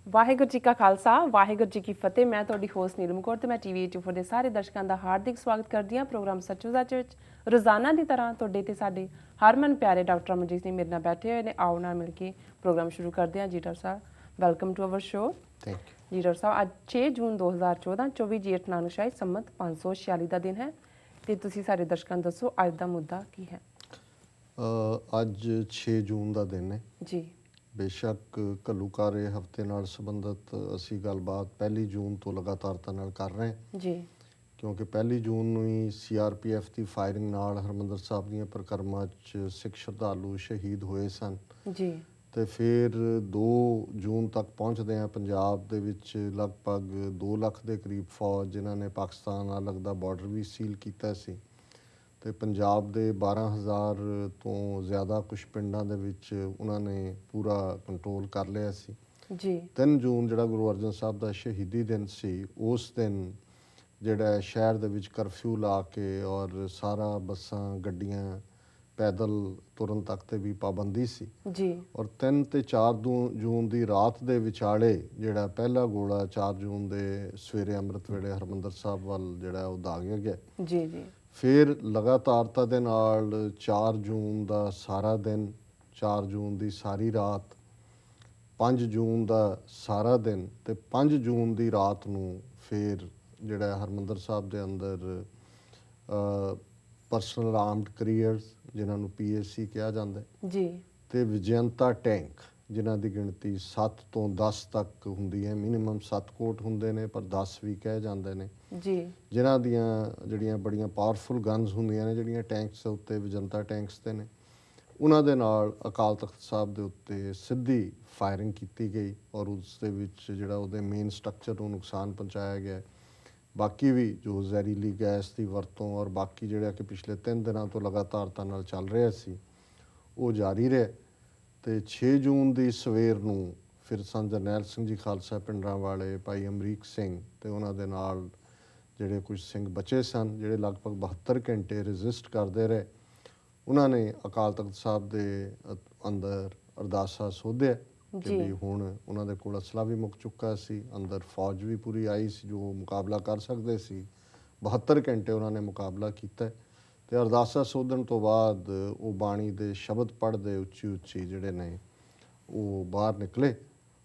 ਵਾਹਿਗੁਰੂ ਜੀ ਕਾ ਖਾਲਸਾ ਵਾਹਿਗੁਰੂ ਜੀ ਕੀ ਫਤਿਹ। ਮੈਂ ਤੁਹਾਡੀ ਹੋਸਟ ਨੀਲਮ ਕੌਰ ਤੇ ਮੈਂ TV 84 ਦੇ ਸਾਰੇ ਦਰਸ਼ਕਾਂ ਦਾ ਹਾਰਦਿਕ ਸਵਾਗਤ ਕਰਦੀ ਹਾਂ ਪ੍ਰੋਗਰਾਮ ਸੱਚੋ ਸੱਚ ਵਿੱਚ। ਰੋਜ਼ਾਨਾ ਦੀ ਤਰ੍ਹਾਂ ਤੁਹਾਡੇ ਤੇ ਸਾਡੇ ਹਰਮਨ ਪਿਆਰੇ ਡਾਕਟਰ ਅਮਨਜੀਤ ਸਿੰਘ ਮੇਰੇ ਨਾਲ ਬੈਠੇ ਹੋਏ ਨੇ। ਆਓ ਨਾਲ ਮਿਲ ਕੇ ਪ੍ਰੋਗਰਾਮ ਸ਼ੁਰੂ ਕਰਦੇ ਹਾਂ। ਜੀ ਡਾਕਟਰ ਸਾਹਿਬ, welcome to our show. Thank ਜੀ ਡਾਕਟਰ ਸਾਹਿਬ, ਅੱਜ 6 ਜੂਨ 2014 24 ਜੇਠ ਨਾਨਕਸ਼ਾਹੀ ਸੰਮਤ 546 ਦਾ ਦਿਨ ਹੈ ਤੇ ਤੁਸੀਂ ਸਾਡੇ ਦਰਸ਼ਕਾਂ ਨੂੰ ਦੱਸੋ ਅੱਜ ਦਾ ਮੁੱਦਾ ਕੀ ਹੈ। ਅੱਜ 6 ਜੂਨ ਦਾ ਦਿਨ ਹੈ। ਜੀ ਬੇਸ਼ੱਕ ਘੱਲੂਘਾਰੇ ਹਫ਼ਤੇ ਨਾਲ ਸੰਬੰਧਿਤ ਅਸੀਂ ਗੱਲਬਾਤ 1 ਜੂਨ ਤੋਂ ਲਗਾਤਾਰਤਾ ਨਾਲ ਕਰ ਰਹੇ ਹਾਂ, ਜੀ ਕਿਉਂਕਿ 1 ਜੂਨ ਨੂੰ ਹੀ CRPF ਦੀ ਫਾਇਰਿੰਗ ਨਾਲ ਹਰਿਮੰਦਰ ਸਾਹਿਬ ਦੀਆਂ ਪਰਿਕਰਮਾ 'ਚ ਸਿੱਖ ਸ਼ਰਧਾਲੂ ਸ਼ਹੀਦ ਹੋਏ ਸਨ। ਜੀ ਤੇ ਫਿਰ 2 ਜੂਨ ਤੱਕ ਪਹੁੰਚਦੇ ਹਾਂ ਪੰਜਾਬ ਦੇ ਵਿੱਚ ਲਗਭਗ 2 ਲੱਖ ਦੇ ਕਰੀਬ ਫੌਜ, ਜਿਨ੍ਹਾਂ ਨੇ ਪਾਕਿਸਤਾਨ ਨਾਲ ਲੱਗਦਾ ਬਾਰਡਰ ਵੀ ਸੀਲ ਕੀਤਾ ਸੀ ਤੇ ਪੰਜਾਬ ਦੇ 12,000 ਤੋਂ ਜ਼ਿਆਦਾ ਕੁਛ ਪਿੰਡਾਂ ਦੇ ਵਿੱਚ ਉਹਨਾਂ ਨੇ ਪੂਰਾ ਕੰਟਰੋਲ ਕਰ ਲਿਆ ਸੀ। ਜੀ 3 ਜੂਨ ਜਿਹੜਾ ਗੁਰੂ ਅਰਜਨ ਸਾਹਿਬ ਦਾ ਸ਼ਹੀਦੀ ਦਿਨ ਸੀ, ਉਸ ਦਿਨ ਜਿਹੜਾ ਸ਼ਹਿਰ ਦੇ ਵਿੱਚ ਕਰਫਿਊ ਲਾ ਕੇ ਔਰ ਸਾਰਾ ਬੱਸਾਂ ਗੱਡੀਆਂ ਪੈਦਲ ਤੁਰਨ ਤੱਕ ਤੇ ਵੀ ਪਾਬੰਦੀ ਸੀ। ਜੀ ਔਰ 3 ਤੇ 4 ਜੂਨ ਦੀ ਰਾਤ ਦੇ ਵਿਚਾਲੇ ਜਿਹੜਾ ਪਹਿਲਾ ਗੋਲਾ 4 ਜੂਨ ਦੇ ਸਵੇਰੇ ਅੰਮ੍ਰਿਤ ਵੇਲੇ ਹਰਿਮੰਦਰ ਸਾਹਿਬ ਵੱਲ ਜਿਹੜਾ ਉਹ ਦਾਗਿਆ ਗਿਆ। ਜੀ ਜੀ ਫਿਰ ਲਗਾਤਾਰਤਾ ਦੇ ਨਾਲ 4 ਜੂਨ ਦਾ ਸਾਰਾ ਦਿਨ, 4 ਜੂਨ ਦੀ ਸਾਰੀ ਰਾਤ, 5 ਜੂਨ ਦਾ ਸਾਰਾ ਦਿਨ ਤੇ 5 ਜੂਨ ਦੀ ਰਾਤ ਨੂੰ ਫਿਰ ਜਿਹੜਾ ਹਰਿਮੰਦਰ ਸਾਹਿਬ ਦੇ ਅੰਦਰ ਪਰਸਨਲ ਆਰਮਡ ਕੈਰੀਅਰਸ, ਜਿਨ੍ਹਾਂ ਨੂੰ PAC ਕਿਹਾ ਜਾਂਦਾ ਜੀ ਤੇ ਵਿਜਯੰਤਾ ਟੈਂਕ, ਜਿਨ੍ਹਾਂ ਦੀ ਗਿਣਤੀ 7 ਤੋਂ 10 ਤੱਕ ਹੁੰਦੀ ਹੈ। ਮਿਨੀਮਮ 7 ਕੋਟ ਹੁੰਦੇ ਨੇ ਪਰ 10 ਵੀ ਕਹਿ ਜਾਂਦੇ ਨੇ। ਜੀ ਜਿਨ੍ਹਾਂ ਦੀਆਂ ਜਿਹੜੀਆਂ ਬੜੀਆਂ ਪਾਵਰਫੁਲ ਗਨਸ ਹੁੰਦੀਆਂ ਨੇ, ਜਿਹੜੀਆਂ ਟੈਂਕਸ ਦੇ ਉੱਤੇ ਵਿਜੰਤਾ ਟੈਂਕਸ ਤੇ ਨੇ, ਉਹਨਾਂ ਦੇ ਨਾਲ ਅਕਾਲ ਤਖਤ ਸਾਹਿਬ ਦੇ ਉੱਤੇ ਸਿੱਧੀ ਫਾਇਰਿੰਗ ਕੀਤੀ ਗਈ ਔਰ ਉਸ ਦੇ ਵਿੱਚ ਜਿਹੜਾ ਉਹਦੇ ਮੇਨ ਸਟਰਕਚਰ ਨੂੰ ਨੁਕਸਾਨ ਪਹੁੰਚਾਇਆ ਗਿਆ। ਬਾਕੀ ਵੀ ਜੋ ਜ਼ਹਿਰੀਲੀ ਗੈਸ ਦੀ ਵਰਤੋਂ ਔਰ ਬਾਕੀ ਜਿਹੜਾ ਕਿ ਪਿਛਲੇ 3 ਦਿਨਾਂ ਤੋਂ ਲਗਾਤਾਰਤਾ ਨਾਲ ਚੱਲ ਰਿਹਾ ਸੀ, ਉਹ ਜਾਰੀ ਰਿਹਾ। ਤੇ 6 ਜੂਨ ਦੀ ਸਵੇਰ ਨੂੰ ਫਿਰ ਸੰਤ ਜਰਨੈਲ ਸਿੰਘ ਜੀ ਖਾਲਸਾ ਪਿੰਡਰਾਂ ਵਾਲੇ, ਭਾਈ ਅਮਰੀਕ ਸਿੰਘ ਤੇ ਉਹਨਾਂ ਦੇ ਨਾਲ ਜਿਹੜੇ ਕੁਝ ਸਿੰਘ ਬਚੇ ਸਨ, ਜਿਹੜੇ ਲਗਭਗ 72 ਘੰਟੇ ਰੈਜ਼ਿਸਟ ਕਰਦੇ ਰਹੇ, ਉਹਨਾਂ ਨੇ ਅਕਾਲ ਤਖਤ ਸਾਹਿਬ ਦੇ ਅੰਦਰ ਅਰਦਾਸਾ ਸੋਧਿਆ ਕਿ ਵੀ ਹੁਣ ਉਹਨਾਂ ਦੇ ਕੋਲ ਅਸਲਾ ਵੀ ਮੁੱਕ ਚੁੱਕਾ ਸੀ, ਅੰਦਰ ਫੌਜ ਵੀ ਪੂਰੀ ਆਈ ਸੀ ਜੋ ਮੁਕਾਬਲਾ ਕਰ ਸਕਦੇ ਸੀ। 72 ਘੰਟੇ ਉਹਨਾਂ ਨੇ ਮੁਕਾਬਲਾ ਕੀਤਾ ਤੇ ਅਰਦਾਸਾ ਸੋਧਣ ਤੋਂ ਬਾਅਦ ਉਹ ਬਾਣੀ ਦੇ ਸ਼ਬਦ ਪੜ੍ਹਦੇ ਉੱਚੀ ਉੱਚੀ ਜਿਹੜੇ ਨੇ ਉਹ ਬਾਹਰ ਨਿਕਲੇ।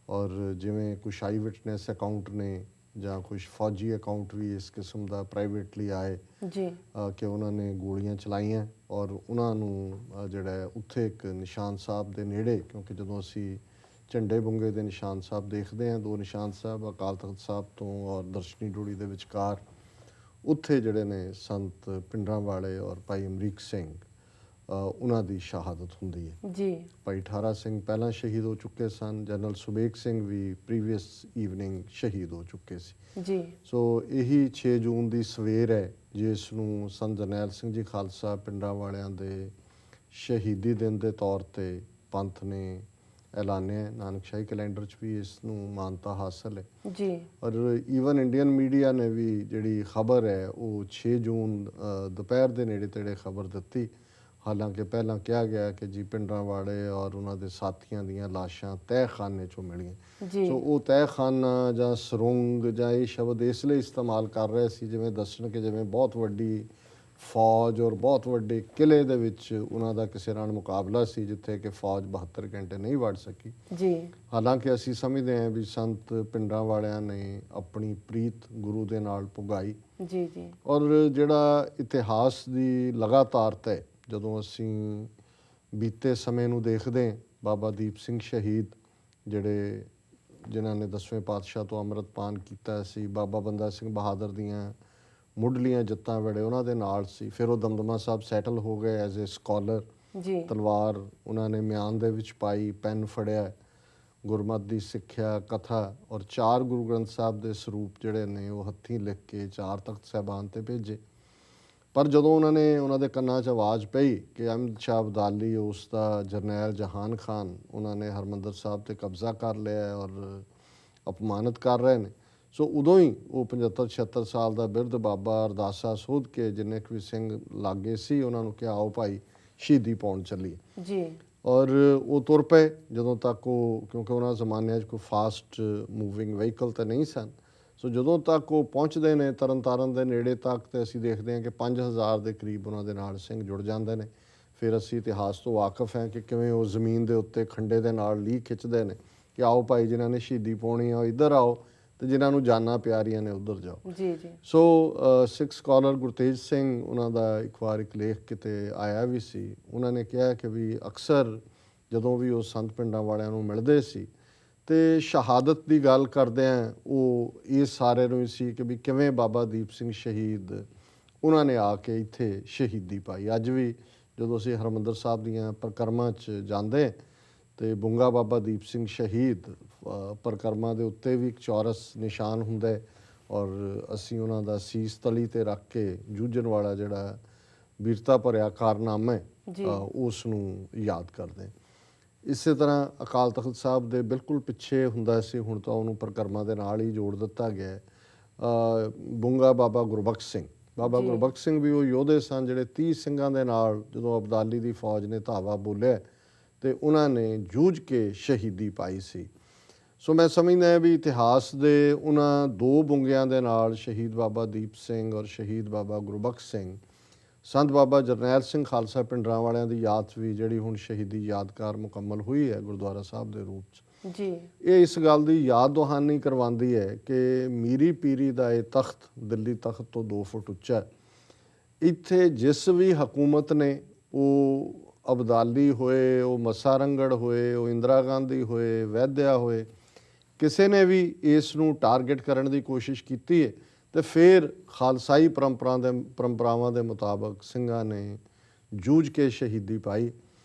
ਔਰ ਜਿਵੇਂ ਕੁਛ ਆਈ ਵਿਟਨੈਸ ਅਕਾਊਂਟ ਨੇ ਜਾਂ ਕੁਛ ਫੌਜੀ ਅਕਾਊਂਟ ਵੀ ਇਸ ਕਿਸਮ ਦਾ ਪ੍ਰਾਈਵੇਟਲੀ ਆਏ ਜੀ ਕਿ ਉਹਨਾਂ ਨੇ ਗੋਲੀਆਂ ਚਲਾਈਆਂ ਔਰ ਉਹਨਾਂ ਨੂੰ ਜਿਹੜਾ ਉੱਥੇ ਇੱਕ ਨਿਸ਼ਾਨ ਸਾਹਿਬ ਦੇ ਨੇੜੇ, ਕਿਉਂਕਿ ਜਦੋਂ ਅਸੀਂ ਝੰਡੇ ਬੁੰਗੇ ਦੇ ਨਿਸ਼ਾਨ ਸਾਹਿਬ ਦੇਖਦੇ ਹਾਂ, 2 ਨਿਸ਼ਾਨ ਸਾਹਿਬ ਅਕਾਲ ਤਖਤ ਸਾਹਿਬ ਤੋਂ ਔਰ ਦਰਸ਼ਨੀ ਡੋਲੀ ਦੇ ਵਿਚਕਾਰ, ਉੱਥੇ ਜਿਹੜੇ ਨੇ ਸੰਤ ਪਿੰਡਰਾਂ ਵਾਲੇ ਔਰ ਭਾਈ ਅਮਰੀਕ ਸਿੰਘ, ਉਹਨਾਂ ਦੀ ਸ਼ਹਾਦਤ ਹੁੰਦੀ ਹੈ। ਜੀ ਭਾਈ ਠਾਰਾ ਸਿੰਘ ਪਹਿਲਾਂ ਸ਼ਹੀਦ ਹੋ ਚੁੱਕੇ ਸਨ, ਜਨਰਲ ਸੁਬੇਗ ਸਿੰਘ ਵੀ ਪ੍ਰੀਵੀਅਸ ਈਵਨਿੰਗ ਸ਼ਹੀਦ ਹੋ ਚੁੱਕੇ ਸੀ। ਜੀ ਸੋ ਇਹੀ 6 ਜੂਨ ਦੀ ਸਵੇਰ ਹੈ ਜਿਸ ਨੂੰ ਸੰਤ ਜਰਨੈਲ ਸਿੰਘ ਜੀ ਖਾਲਸਾ ਪਿੰਡਰਾਂ ਵਾਲਿਆਂ ਦੇ ਸ਼ਹੀਦੀ ਦਿਨ ਦੇ ਤੌਰ ਤੇ ਪੰਥ ਨੇ ਐਲਾਨਿਆ। ਨਾਨਕਸ਼ਾਹੀ ਕੈਲੰਡਰ 'ਚ ਵੀ ਇਸ ਨੂੰ ਮਾਨਤਾ ਹਾਸਲ ਹੈ। ਜੀ ਔਰ ਈਵਨ ਇੰਡੀਅਨ ਮੀਡੀਆ ਨੇ ਵੀ ਜਿਹੜੀ ਖਬਰ ਹੈ ਉਹ 6 ਜੂਨ ਦੁਪਹਿਰ ਦੇ ਨੇੜੇ ਤੇੜੇ ਖਬਰ ਦਿੱਤੀ। ਹਾਲਾਂਕਿ ਪਹਿਲਾਂ ਕਿਹਾ ਗਿਆ ਕਿ ਜੀ ਪਿੰਡਰਾਂ ਵਾਲੇ ਔਰ ਉਹਨਾਂ ਦੇ ਸਾਥੀਆਂ ਦੀਆਂ ਲਾਸ਼ਾਂ ਤਹਿਖਾਨੇ 'ਚੋਂ ਮਿਲੀਆਂ। ਸੋ ਉਹ ਤਹਿਖਾਨਾ ਜਾਂ ਸੁਰੰਗ ਜਾਂ ਇਹ ਸ਼ਬਦ ਇਸ ਲਈ ਇਸਤੇਮਾਲ ਕਰ ਰਹੇ ਸੀ ਜਿਵੇਂ ਦੱਸਣ ਕਿ ਜਿਵੇਂ ਬਹੁਤ ਵੱਡੀ ਫੌਜ ਔਰ ਬਹੁਤ ਵੱਡੇ ਕਿਲੇ ਦੇ ਵਿੱਚ ਉਹਨਾਂ ਦਾ ਕਿਸੇ ਨਾਲ ਮੁਕਾਬਲਾ ਸੀ ਜਿੱਥੇ ਕਿ ਫੌਜ 72 ਘੰਟੇ ਨਹੀਂ ਵੜ ਸਕੀ। ਜੀ ਹਾਲਾਂਕਿ ਅਸੀਂ ਸਮਝਦੇ ਹਾਂ ਵੀ ਸੰਤ ਪਿੰਡਰਾਂ ਵਾਲਿਆਂ ਨੇ ਆਪਣੀ ਪ੍ਰੀਤ ਗੁਰੂ ਦੇ ਨਾਲ ਪੁਗਾਈ। ਜੀ ਜੀ ਔਰ ਜਿਹੜਾ ਇਤਿਹਾਸ ਦੀ ਲਗਾਤਾਰਤਾ ਹੈ, ਜਦੋਂ ਅਸੀਂ ਬੀਤੇ ਸਮੇਂ ਨੂੰ ਦੇਖਦੇ ਹਾਂ, ਬਾਬਾ ਦੀਪ ਸਿੰਘ ਸ਼ਹੀਦ ਜਿਨ੍ਹਾਂ ਨੇ 10ਵੇਂ ਪਾਤਸ਼ਾਹ ਤੋਂ ਅੰਮ੍ਰਿਤਪਾਨ ਕੀਤਾ ਸੀ, ਬਾਬਾ ਬੰਦਾ ਸਿੰਘ ਬਹਾਦਰ ਦੀਆਂ ਮੁੱਢਲੀਆਂ ਜਿੱਤਾਂ ਵੇਲੇ ਉਹਨਾਂ ਦੇ ਨਾਲ ਸੀ। ਫਿਰ ਉਹ ਦਮਦਮਾ ਸਾਹਿਬ ਸੈਟਲ ਹੋ ਗਏ ਐਜ਼ ਏ ਸਕਾਲਰ। ਜੀ ਤਲਵਾਰ ਉਹਨਾਂ ਨੇ ਮਿਆਨ ਦੇ ਵਿੱਚ ਪਾਈ, ਪੈਨ ਫੜਿਆ, ਗੁਰਮਤਿ ਦੀ ਸਿੱਖਿਆ, ਕਥਾ ਔਰ 4 ਗੁਰੂ ਗ੍ਰੰਥ ਸਾਹਿਬ ਦੇ ਸਰੂਪ ਜਿਹੜੇ ਨੇ ਉਹ ਹੱਥੀਂ ਲਿਖ ਕੇ 4 ਤਖਤ ਸਾਹਿਬਾਨ 'ਤੇ ਭੇਜੇ। ਪਰ ਜਦੋਂ ਉਹਨਾਂ ਦੇ ਕੰਨਾਂ 'ਚ ਆਵਾਜ਼ ਪਈ ਕਿ ਅਹਿਮਦ ਸ਼ਾਹ ਅਬਦਾਲੀ, ਉਸ ਦਾ ਜਰਨੈਲ ਜਹਾਨ ਖਾਨ, ਉਹਨਾਂ ਨੇ ਹਰਿਮੰਦਰ ਸਾਹਿਬ 'ਤੇ ਕਬਜ਼ਾ ਕਰ ਲਿਆ ਔਰ ਅਪਮਾਨਿਤ ਕਰ ਰਹੇ ਨੇ, ਸੋ ਉਦੋਂ ਹੀ ਉਹ 75-76 ਸਾਲ ਦਾ ਬਿਰਧ ਬਾਬਾ ਅਰਦਾਸਾ ਸੋਧ ਕੇ ਜਿੰਨੇ ਕੁ ਵੀ ਸਿੰਘ ਲਾਗੇ ਸੀ ਉਹਨਾਂ ਨੂੰ ਕਿਹਾ ਆਓ ਭਾਈ ਸ਼ਹੀਦੀ ਪਾਉਣ ਚੱਲੀਏ। ਜੀ ਔਰ ਉਹ ਤੁਰ ਪਏ ਜਦੋਂ ਤੱਕ ਉਹ, ਕਿਉਂਕਿ ਉਹਨਾਂ ਜ਼ਮਾਨਿਆਂ 'ਚ ਕੋਈ ਫਾਸਟ ਮੂਵਿੰਗ ਵਹੀਕਲ ਤਾਂ ਨਹੀਂ ਸਨ। ਸੋ ਜਦੋਂ ਤੱਕ ਉਹ ਪਹੁੰਚਦੇ ਨੇ ਤਰਨਤਾਰਨ ਦੇ ਨੇੜੇ ਤੱਕ, ਤੇ ਅਸੀਂ ਦੇਖਦੇ ਹਾਂ ਕਿ 5000 ਦੇ ਕਰੀਬ ਉਹਨਾਂ ਦੇ ਨਾਲ ਸਿੰਘ ਜੁੜ ਜਾਂਦੇ ਨੇ। ਫਿਰ ਅਸੀਂ ਇਤਿਹਾਸ ਤੋਂ ਵਾਕਿਫ ਹਾਂ ਕਿ ਕਿਵੇਂ ਉਹ ਜ਼ਮੀਨ ਦੇ ਉੱਤੇ ਖੰਡੇ ਦੇ ਨਾਲ ਲੀਹ ਖਿੱਚਦੇ ਨੇ ਕਿ ਆਓ ਭਾਈ, ਜਿਨ੍ਹਾਂ ਨੇ ਸ਼ਹੀਦੀ ਪਾਉਣੀ ਆ ਉਹ ਇੱਧਰ ਆਓ, ਤੇ ਜਿਨ੍ਹਾਂ ਨੂੰ ਜਾਨਾਂ ਪਿਆਰੀਆਂ ਨੇ ਉੱਧਰ ਜਾਓ। ਜੀ ਜੀ। ਸੋ ਸਿੱਖ ਸਕਾਲਰ ਗੁਰਤੇਜ ਸਿੰਘ, ਉਹਨਾਂ ਦਾ ਇੱਕ ਵਾਰ ਇੱਕ ਲੇਖ ਕਿਤੇ ਆਇਆ ਵੀ ਸੀ। ਉਹਨਾਂ ਨੇ ਕਿਹਾ ਕਿ ਵੀ ਅਕਸਰ ਜਦੋਂ ਵੀ ਉਹ ਸੰਤ ਪਿੰਡਾਂ ਵਾਲਿਆਂ ਨੂੰ ਮਿਲਦੇ ਸੀ ਤੇ ਸ਼ਹਾਦਤ ਦੀ ਗੱਲ ਕਰਦਿਆਂ ਉਹ ਇਸ ਸਾਰੇ ਨੂੰ ਹੀ ਸੀ ਕਿ ਵੀ ਕਿਵੇਂ ਬਾਬਾ ਦੀਪ ਸਿੰਘ ਸ਼ਹੀਦ, ਉਹਨਾਂ ਨੇ ਆ ਕੇ ਇੱਥੇ ਸ਼ਹੀਦੀ ਪਾਈ। ਅੱਜ ਵੀ ਜਦੋਂ ਅਸੀਂ ਹਰਿਮੰਦਰ ਸਾਹਿਬ ਦੀਆਂ ਪਰਿਕਰਮਾ 'ਚ ਜਾਂਦੇ ਤੇ ਬੁੰਗਾ ਬਾਬਾ ਦੀਪ ਸਿੰਘ ਸ਼ਹੀਦ ਪਰਿਕਰਮਾ ਦੇ ਉੱਤੇ ਵੀ ਇੱਕ ਚੌਰਸ ਨਿਸ਼ਾਨ ਹੁੰਦਾ ਹੈ, ਔਰ ਅਸੀਂ ਉਹਨਾਂ ਦਾ ਸੀਸ ਤਲੀ ਤੇ ਰੱਖ ਕੇ ਜੂਝਣ ਵਾਲਾ ਜਿਹੜਾ ਵੀਰਤਾ ਭਰਿਆ ਕਾਰਨਾਮਾ ਹੈ ਉਸ ਨੂੰ ਯਾਦ ਕਰਦੇ। ਇਸੇ ਤਰ੍ਹਾਂ ਅਕਾਲ ਤਖਤ ਸਾਹਿਬ ਦੇ ਬਿਲਕੁਲ ਪਿੱਛੇ ਹੁੰਦਾ ਸੀ, ਹੁਣ ਤਾਂ ਉਹਨੂੰ ਪਰਿਕਰਮਾ ਦੇ ਨਾਲ ਹੀ ਜੋੜ ਦਿੱਤਾ ਗਿਆ, ਬੁੰਗਾ ਬਾਬਾ ਗੁਰਬਖਸ਼ ਸਿੰਘ। ਬਾਬਾ ਗੁਰਬਖਸ਼ ਸਿੰਘ ਵੀ ਉਹ ਯੋਧੇ ਸਨ ਜਿਹੜੇ 30 ਸਿੰਘਾਂ ਦੇ ਨਾਲ ਜਦੋਂ ਅਬਦਾਲੀ ਦੀ ਫੌਜ ਨੇ ਧਾਵਾ ਬੋਲਿਆ ਤੇ ਉਹਨਾਂ ਨੇ ਜੂਝ ਕੇ ਸ਼ਹੀਦੀ ਪਾਈ ਸੀ। ਸੋ ਮੈਂ ਸਮਝਦਾ ਵੀ ਇਤਿਹਾਸ ਦੇ ਉਹਨਾਂ ਦੋ ਬੁੰਗਿਆਂ ਦੇ ਨਾਲ, ਸ਼ਹੀਦ ਬਾਬਾ ਦੀਪ ਸਿੰਘ ਔਰ ਸ਼ਹੀਦ ਬਾਬਾ ਗੁਰਬਖਸ਼ ਸਿੰਘ, ਸੰਤ ਬਾਬਾ ਜਰਨੈਲ ਸਿੰਘ ਖਾਲਸਾ ਪਿੰਡਰਾਂ ਵਾਲਿਆਂ ਦੀ ਯਾਦ 'ਚ ਵੀ ਜਿਹੜੀ ਹੁਣ ਸ਼ਹੀਦੀ ਯਾਦਗਾਰ ਮੁਕੰਮਲ ਹੋਈ ਹੈ ਗੁਰਦੁਆਰਾ ਸਾਹਿਬ ਦੇ ਰੂਪ 'ਚ ਜੀ, ਇਹ ਇਸ ਗੱਲ ਦੀ ਯਾਦ ਦਹਾਨੀ ਕਰਵਾਉਂਦੀ ਹੈ ਕਿ ਮੀਰੀ ਪੀਰੀ ਦਾ ਇਹ ਤਖਤ ਦਿੱਲੀ ਤਖਤ ਤੋਂ 2 ਫੁੱਟ ਉੱਚਾ ਹੈ। ਇੱਥੇ ਜਿਸ ਵੀ ਹਕੂਮਤ ਨੇ, ਉਹ ਅਬਦਾਲੀ ਹੋਏ, ਉਹ ਮੱਸਾ ਰੰਗੜ ਹੋਏ, ਉਹ ਇੰਦਰਾ ਗਾਂਧੀ ਹੋਏ, ਵੈਦਿਆ ਹੋਏ, ਕਿਸੇ ਨੇ ਵੀ ਇਸ ਨੂੰ ਟਾਰਗੇਟ ਕਰਨ ਦੀ ਕੋਸ਼ਿਸ਼ ਕੀਤੀ ਹੈ ਤੇ ਫਿਰ ਖਾਲਸਾਈ ਪਰੰਪਰਾਵਾਂ ਦੇ ਮੁਤਾਬਕ ਸਿੰਘਾਂ ਨੇ ਜੂਝ ਕੇ ਸ਼ਹੀਦੀ ਪਾਈ।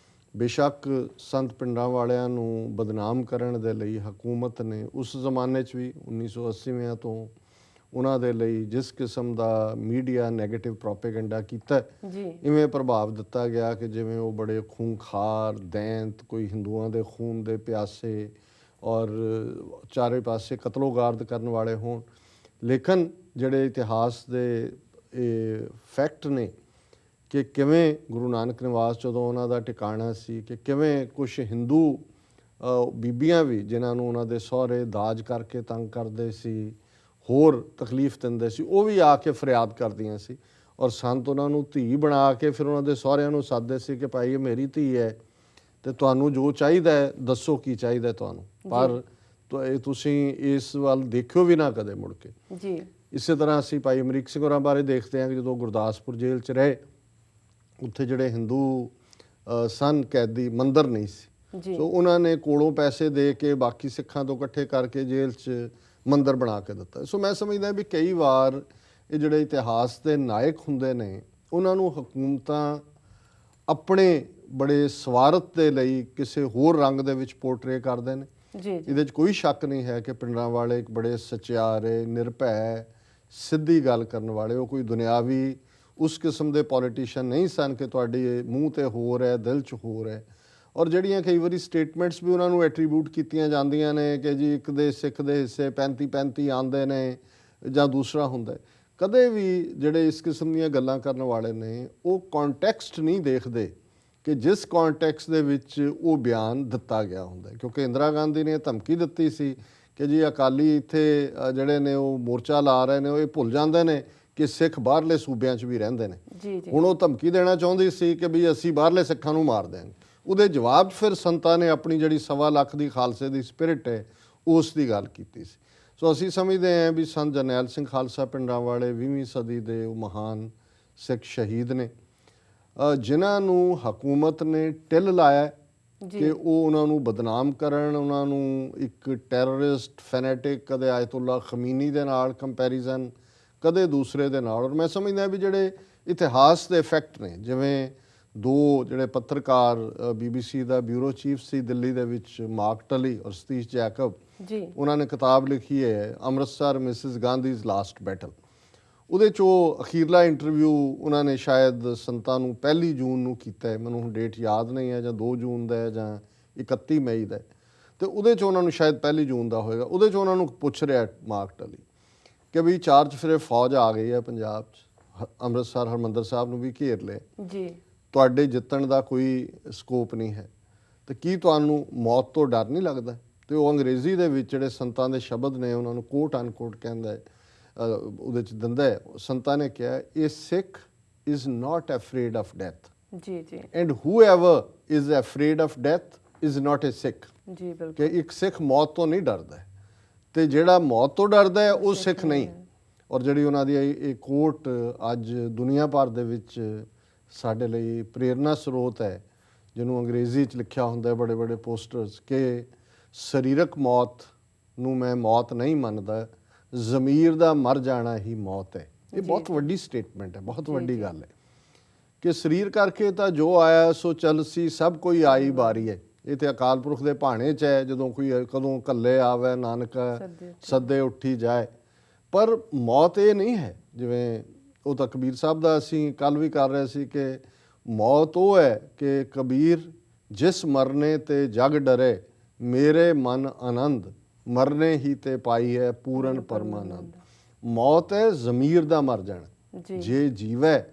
ਬੇਸ਼ੱਕ ਸੰਤ ਪਿੰਡਾਂ ਵਾਲਿਆਂ ਨੂੰ ਬਦਨਾਮ ਕਰਨ ਦੇ ਲਈ ਹਕੂਮਤ ਨੇ ਉਸ ਜ਼ਮਾਨੇ 'ਚ ਵੀ 1980ਵਿਆਂ ਤੋਂ ਉਹਨਾਂ ਦੇ ਲਈ ਜਿਸ ਕਿਸਮ ਦਾ ਮੀਡੀਆ ਨੈਗੇਟਿਵ ਪ੍ਰੋਪੇਗੈਂਡਾ ਕੀਤਾ, ਇਵੇਂ ਪ੍ਰਭਾਵ ਦਿੱਤਾ ਗਿਆ ਕਿ ਜਿਵੇਂ ਉਹ ਬੜੇ ਖੂੰਖਾਰ ਦੈਂਤ, ਕੋਈ ਹਿੰਦੂਆਂ ਦੇ ਖੂਨ ਦੇ ਪਿਆਸੇ ਔਰ ਚਾਰੇ ਪਾਸੇ ਕਤਲੋਗਾਰਦ ਕਰਨ ਵਾਲੇ ਹੋਣ। ਲੇਕਿਨ ਜਿਹੜੇ ਇਤਿਹਾਸ ਦੇ ਇਹ ਫੈਕਟ ਨੇ ਕਿ ਕਿਵੇਂ ਗੁਰੂ ਨਾਨਕ ਨਿਵਾਸ ਜਦੋਂ ਉਹਨਾਂ ਦਾ ਟਿਕਾਣਾ ਸੀ, ਕਿ ਕਿਵੇਂ ਕੁਛ ਹਿੰਦੂ ਬੀਬੀਆਂ ਵੀ ਜਿਨ੍ਹਾਂ ਨੂੰ ਉਹਨਾਂ ਦੇ ਸਹੁਰੇ ਦਾਜ ਕਰਕੇ ਤੰਗ ਕਰਦੇ ਸੀ, ਹੋਰ ਤਕਲੀਫ ਦਿੰਦੇ ਸੀ, ਉਹ ਵੀ ਆ ਕੇ ਫਰਿਆਦ ਕਰਦੀਆਂ ਸੀ ਔਰ ਸੰਤ ਉਹਨਾਂ ਨੂੰ ਧੀ ਬਣਾ ਕੇ ਫਿਰ ਉਹਨਾਂ ਦੇ ਸਹੁਰਿਆਂ ਨੂੰ ਸੱਦਦੇ ਸੀ ਕਿ ਭਾਈ ਇਹ ਮੇਰੀ ਧੀ ਹੈ ਤੇ ਤੁਹਾਨੂੰ ਜੋ ਚਾਹੀਦਾ ਹੈ ਦੱਸੋ, ਕੀ ਚਾਹੀਦਾ ਤੁਹਾਨੂੰ, ਪਰ ਤੁਸੀਂ ਇਸ ਵੱਲ ਦੇਖਿਓ ਵੀ ਨਾ ਕਦੇ ਮੁੜ ਕੇ ਜੀ। ਇਸੇ ਤਰ੍ਹਾਂ ਅਸੀਂ ਭਾਈ ਅਮਰੀਕ ਸਿੰਘ ਹੋਰਾਂ ਬਾਰੇ ਦੇਖਦੇ ਹਾਂ ਕਿ ਜਦੋਂ ਗੁਰਦਾਸਪੁਰ ਜੇਲ੍ਹ 'ਚ ਰਹੇ, ਉੱਥੇ ਜਿਹੜੇ ਹਿੰਦੂ ਸਨ ਕੈਦੀ, ਮੰਦਰ ਨਹੀਂ ਸੀ, ਸੋ ਉਹਨਾਂ ਨੇ ਕੋਲੋਂ ਪੈਸੇ ਦੇ ਕੇ ਬਾਕੀ ਸਿੱਖਾਂ ਤੋਂ ਇਕੱਠੇ ਕਰਕੇ ਜੇਲ੍ਹ 'ਚ ਮੰਦਰ ਬਣਾ ਕੇ ਦਿੱਤਾ। ਸੋ ਮੈਂ ਸਮਝਦਾ ਵੀ ਕਈ ਵਾਰ ਇਹ ਜਿਹੜੇ ਇਤਿਹਾਸ ਦੇ ਨਾਇਕ ਹੁੰਦੇ ਨੇ, ਉਹਨਾਂ ਨੂੰ ਹਕੂਮਤਾਂ ਆਪਣੇ ਬੜੇ ਸਵਾਰਥ ਦੇ ਲਈ ਕਿਸੇ ਹੋਰ ਰੰਗ ਦੇ ਵਿੱਚ ਪੋਰਟਰੇ ਕਰਦੇ ਨੇ। ਇਹਦੇ 'ਚ ਕੋਈ ਸ਼ੱਕ ਨਹੀਂ ਹੈ ਕਿ ਪਿੰਡਰਾਂ ਵਾਲੇ ਇੱਕ ਬੜੇ ਸਚਿਆਰੇ, ਨਿਰਭੈ, ਸਿੱਧੀ ਗੱਲ ਕਰਨ ਵਾਲੇ, ਉਹ ਕੋਈ ਦੁਨਿਆਵੀ ਉਸ ਕਿਸਮ ਦੇ ਪੋਲੀਟੀਸ਼ੀਅਨ ਨਹੀਂ ਸਨ ਕਿ ਤੁਹਾਡੀ ਮੂੰਹ 'ਤੇ ਹੋਰ ਹੈ, ਦਿਲ 'ਚ ਹੋਰ ਹੈ। ਔਰ ਜਿਹੜੀਆਂ ਕਈ ਵਾਰੀ ਸਟੇਟਮੈਂਟਸ ਵੀ ਉਹਨਾਂ ਨੂੰ ਐਟਰੀਬਿਊਟ ਕੀਤੀਆਂ ਜਾਂਦੀਆਂ ਨੇ ਕਿ ਜੀ ਇੱਕ ਦੇ ਸਿੱਖ ਦੇ ਹਿੱਸੇ 35-35 ਆਉਂਦੇ ਨੇ ਜਾਂ ਦੂਸਰਾ ਹੁੰਦਾ, ਕਦੇ ਵੀ ਜਿਹੜੇ ਇਸ ਕਿਸਮ ਦੀਆਂ ਗੱਲਾਂ ਕਰਨ ਵਾਲੇ ਨੇ ਉਹ ਕੌਨਟੈਕਸਟ ਨਹੀਂ ਦੇਖਦੇ ਕਿ ਜਿਸ ਕੌਨਟੈਕਸਟ ਦੇ ਵਿੱਚ ਉਹ ਬਿਆਨ ਦਿੱਤਾ ਗਿਆ ਹੁੰਦਾ। ਕਿਉਂਕਿ ਇੰਦਰਾ ਗਾਂਧੀ ਨੇ ਧਮਕੀ ਦਿੱਤੀ ਸੀ ਕਿ ਜੀ ਅਕਾਲੀ ਇੱਥੇ ਜਿਹੜੇ ਨੇ ਉਹ ਮੋਰਚਾ ਲਾ ਰਹੇ ਨੇ, ਉਹ ਇਹ ਭੁੱਲ ਜਾਂਦੇ ਨੇ ਕਿ ਸਿੱਖ ਬਾਹਰਲੇ ਸੂਬਿਆਂ 'ਚ ਵੀ ਰਹਿੰਦੇ ਨੇ। ਹੁਣ ਉਹ ਧਮਕੀ ਦੇਣਾ ਚਾਹੁੰਦੀ ਸੀ ਕਿ ਵੀ ਅਸੀਂ ਬਾਹਰਲੇ ਸਿੱਖਾਂ ਨੂੰ ਮਾਰ ਦਿਆਂਗੇ। ਉਹਦੇ ਜਵਾਬ 'ਚ ਫਿਰ ਸੰਤਾਂ ਨੇ ਆਪਣੀ ਜਿਹੜੀ 1.25 ਲੱਖ ਦੀ ਖਾਲਸੇ ਦੀ ਸਪਿਰਿਟ ਹੈ ਉਸ ਦੀ ਗੱਲ ਕੀਤੀ ਸੀ। ਸੋ ਅਸੀਂ ਸਮਝਦੇ ਹਾਂ ਵੀ ਸੰਤ ਜਰਨੈਲ ਸਿੰਘ ਖਾਲਸਾ ਪਿੰਡਾਂ ਵਾਲੇ 20ਵੀਂ ਸਦੀ ਦੇ ਉਹ ਮਹਾਨ ਸਿੱਖ ਸ਼ਹੀਦ ਨੇ ਜਿਨ੍ਹਾਂ ਨੂੰ ਹਕੂਮਤ ਨੇ ਟਿੱਲ ਲਾਇਆ ਕਿ ਉਹ ਉਹਨਾਂ ਨੂੰ ਬਦਨਾਮ ਕਰਨ, ਉਹਨਾਂ ਨੂੰ ਇੱਕ ਟੈਰਰਿਸਟ, ਫੈਨੇਟਿਕ, ਕਦੇ ਆਇਤੁੱਲਾ ਖਮੀਨੀ ਦੇ ਨਾਲ ਕੰਪੈਰੀਜ਼ਨ, ਕਦੇ ਦੂਸਰੇ ਦੇ ਨਾਲ। ਔਰ ਮੈਂ ਸਮਝਦਾ ਵੀ ਜਿਹੜੇ ਇਤਿਹਾਸ ਦੇ ਫੈਕਟ ਨੇ, ਜਿਵੇਂ ਦੋ ਜਿਹੜੇ ਪੱਤਰਕਾਰ BBC ਦਾ ਬਿਊਰੋ ਚੀਫ ਸੀ ਦਿੱਲੀ ਦੇ ਵਿੱਚ, ਮਾਰਕ ਟਲੀ ਔਰ ਸਤੀਸ਼ ਜੈਕਬ, ਉਹਨਾਂ ਨੇ ਕਿਤਾਬ ਲਿਖੀ ਹੈ ਅੰਮ੍ਰਿਤਸਰ ਮਿਸਿਸ ਗਾਂਧੀਜ਼ ਲਾਸਟ ਬੈਟਲ। ਉਹਦੇ 'ਚ ਉਹ ਅਖੀਰਲਾ ਇੰਟਰਵਿਊ ਉਹਨਾਂ ਨੇ ਸ਼ਾਇਦ ਸੰਤਾਂ ਨੂੰ 1 ਜੂਨ ਨੂੰ ਕੀਤਾ ਹੈ, ਮੈਨੂੰ ਹੁਣ ਡੇਟ ਯਾਦ ਨਹੀਂ ਹੈ, ਜਾਂ 2 ਜੂਨ ਦਾ ਹੈ ਜਾਂ 31 ਮਈ ਦਾ, ਅਤੇ ਉਹਦੇ 'ਚ ਉਹਨਾਂ ਨੂੰ ਸ਼ਾਇਦ 1 ਜੂਨ ਦਾ ਹੋਏਗਾ। ਉਹਦੇ 'ਚ ਉਹਨਾਂ ਨੂੰ ਪੁੱਛ ਰਿਹਾ ਮਾਰਕ ਟਲੀ ਕਿ ਵੀ 4 ਚੁਫੇਰੇ ਫੌਜ ਆ ਗਈ ਹੈ ਪੰਜਾਬ 'ਚ, ਅੰਮ੍ਰਿਤਸਰ ਹਰਿਮੰਦਰ ਸਾਹਿਬ ਨੂੰ ਵੀ ਘੇਰ ਲਿਆ, ਤੁਹਾਡੇ ਜਿੱਤਣ ਦਾ ਕੋਈ ਸਕੋਪ ਨਹੀਂ ਹੈ, ਤੇ ਕੀ ਤੁਹਾਨੂੰ ਮੌਤ ਤੋਂ ਡਰ ਨਹੀਂ ਲੱਗਦਾ? ਤੇ ਉਹ ਅੰਗਰੇਜ਼ੀ ਦੇ ਵਿੱਚ ਜਿਹੜੇ ਸੰਤਾਂ ਦੇ ਸ਼ਬਦ ਨੇ ਉਹਨਾਂ ਨੂੰ ਕੋਟ ਅਨਕੋਟ ਕਹਿੰਦਾ ਹੈ, ਉਹਦੇ ਚ ਦਿੰਦਾ ਹੈ। ਸੰਤਾਂ ਨੇ ਕਿਹਾ, ਇਹ Sikh is not afraid of death ਜੀ ਜੀ and whoever is afraid of death is not a Sikh. ਜੀ ਬਿਲਕੁਲ ਕਿ ਇੱਕ ਸਿੱਖ ਮੌਤ ਤੋਂ ਨਹੀਂ ਡਰਦਾ ਹੈ, ਤੇ ਜਿਹੜਾ ਮੌਤ ਤੋਂ ਡਰਦਾ ਹੈ ਉਹ ਸਿੱਖ ਨਹੀਂ। ਔਰ ਜਿਹੜੀ ਉਹਨਾਂ ਦੀ ਇਹ ਕੋਟ ਅੱਜ ਦੁਨੀਆ ਭਰ ਦੇ ਵਿੱਚ ਸਾਡੇ ਲਈ ਪ੍ਰੇਰਨਾ ਸਰੋਤ ਹੈ, ਜਿਹਨੂੰ ਅੰਗਰੇਜ਼ੀ 'ਚ ਲਿਖਿਆ ਹੁੰਦਾ ਬੜੇ ਬੜੇ ਪੋਸਟਰਸ ਕਿ ਸਰੀਰਕ ਮੌਤ ਨੂੰ ਮੈਂ ਮੌਤ ਨਹੀਂ ਮੰਨਦਾ, ਜ਼ਮੀਰ ਦਾ ਮਰ ਜਾਣਾ ਹੀ ਮੌਤ ਹੈ। ਇਹ ਬਹੁਤ ਵੱਡੀ ਸਟੇਟਮੈਂਟ ਹੈ, ਬਹੁਤ ਵੱਡੀ ਗੱਲ ਹੈ ਕਿ ਸਰੀਰ ਕਰਕੇ ਤਾਂ ਜੋ ਆਇਆ ਸੋ ਚੱਲ ਸੀ, ਸਭ ਕੋਈ ਆਈ ਬਾਰੀ ਹੈ। ਇਹ ਤੇ ਅਕਾਲ ਪੁਰਖ ਦੇ ਭਾਣੇ 'ਚ ਹੈ, ਜਦੋਂ ਕੋਈ ਕਦੋਂ ਕੱਲੇ ਆਵੇ ਨਾਨਕ ਸੱਦੇ ਉੱਠੀ ਜਾਏ। ਪਰ ਮੌਤ ਇਹ ਨਹੀਂ ਹੈ, ਜਿਵੇਂ ਉਹ ਤਾਂ ਕਬੀਰ ਸਾਹਿਬ ਦਾ ਅਸੀਂ ਕੱਲ ਵੀ ਕਰ ਰਹੇ ਸੀ ਕਿ ਮੌਤ ਉਹ ਹੈ ਕਿ ਕਬੀਰ ਜਿਸ ਮਰਨੇ ਤੇ ਜਗ ਡਰੇ, ਮੇਰੇ ਮਨ ਆਨੰਦ ਮਰਨੇ ਹੀ ਤੇ ਪਾਈ ਹੈ ਪੂਰਨ ਪਰਮਾਨੰਦ। ਮੌਤ ਹੈ ਜ਼ਮੀਰ ਦਾ ਮਰ ਜਾਣਾ। ਜੇ ਜੀਵੈ